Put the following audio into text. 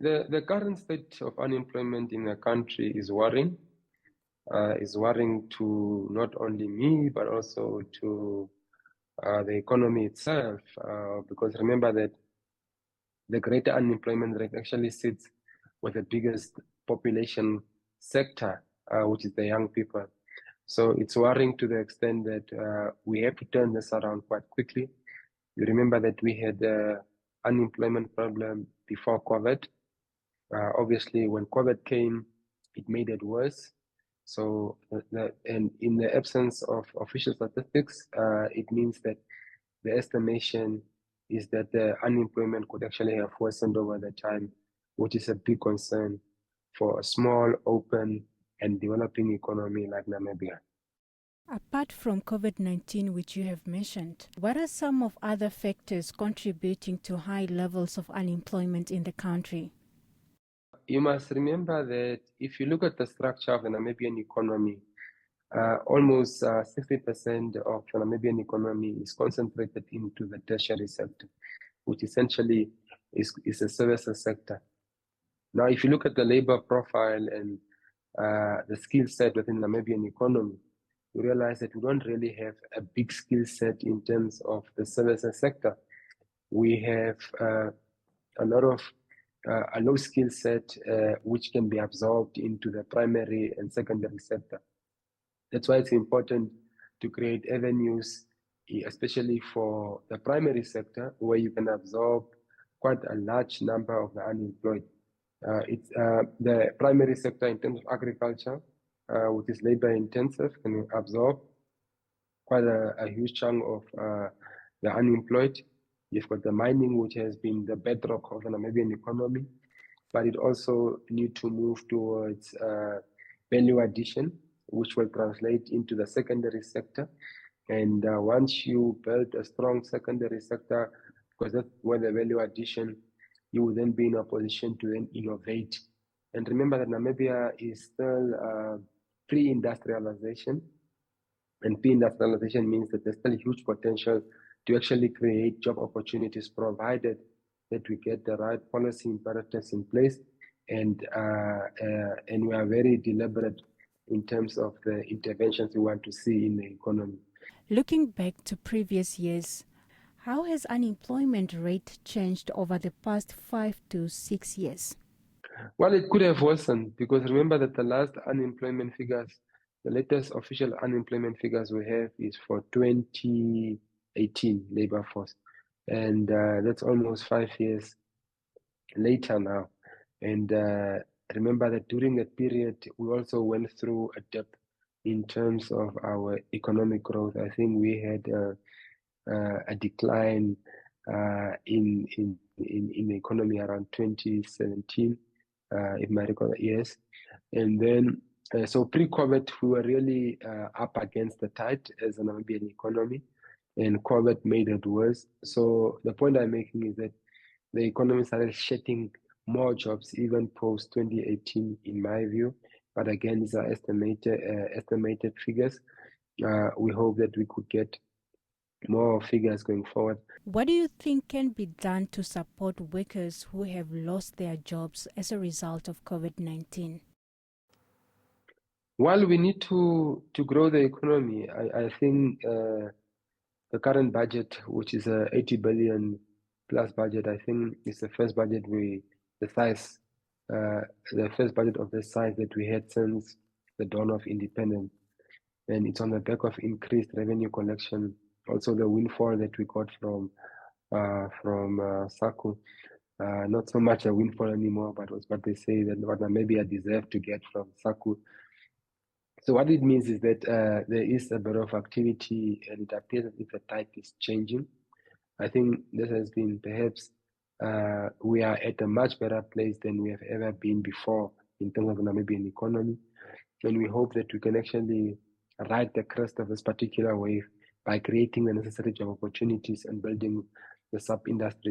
The current state of unemployment in the country is worrying. Is worrying to not only me, but also to the economy itself. Because remember that the greater unemployment rate actually sits with the biggest population sector, which is the young people. So it's worrying to the extent that we have to turn this around quite quickly. You remember that we had the unemployment problem before COVID. Obviously, when COVID came, it made it worse. So, and in the absence of official statistics, it means that the estimation is that the unemployment could actually have worsened over the time, which is a big concern for a small, open, and developing economy like Namibia. Apart from COVID-19, which you have mentioned, what are some of other factors contributing to high levels of unemployment in the country? You must remember that if you look at the structure of the Namibian economy, almost 60% of the Namibian economy is concentrated into the tertiary sector, which essentially is a services sector. Now, if you look at the labor profile and the skill set within the Namibian economy, you realize that we don't really have a big skill set in terms of the services sector. We have a lot of a low skill set which can be absorbed into the primary and secondary sector. That's why it's important to create avenues, especially for the primary sector, where you can absorb quite a large number of the unemployed. It's the primary sector in terms of agriculture, which is labor intensive, can absorb quite a huge chunk of the unemployed. You've got the mining, which has been the bedrock of the Namibian economy, but it also needs to move towards value addition, which will translate into the secondary sector. And once you build a strong secondary sector, because that's where the value addition, you will then be in a position to then innovate. And remember that Namibia is still pre-industrialization. And pre-industrialization means that there's still huge potential to actually create job opportunities, provided that we get the right policy imperatives in place, and we are very deliberate in terms of the interventions we want to see in the economy. Looking back to previous years, how has unemployment rate changed over the past 5 to 6 years? Well, it could have worsened, because remember that the last unemployment figures, the latest official unemployment figures we have is for 2018 labor force. And that's almost 5 years later now. And remember that during that period, we also went through a dip in terms of our economic growth. I think we had a decline in the economy around 2017, if my recall, yes. And then, so pre-COVID, we were really up against the tide as an Namibian economy, and COVID made it worse. So the point I'm making is that the economy started shedding more jobs even post 2018, in my view. But again, these are estimated figures. We hope that we could get more figures going forward. What do you think can be done to support workers who have lost their jobs as a result of COVID-19? Well, we need to grow the economy. I think the current budget, which is a 80 billion plus budget, I think is the first budget the first budget of the size that we had since the dawn of independence. And it's on the back of increased revenue collection. Also the windfall that we got from SACU. Not so much a windfall anymore, but was what they say that what maybe I deserve to get from SACU. So what it means is that there is a bit of activity, and it appears as if the tide is changing. I think this has been perhaps we are at a much better place than we have ever been before in terms of the Namibian economy. And we hope that we can actually ride the crest of this particular wave by creating the necessary job opportunities and building the sub-industries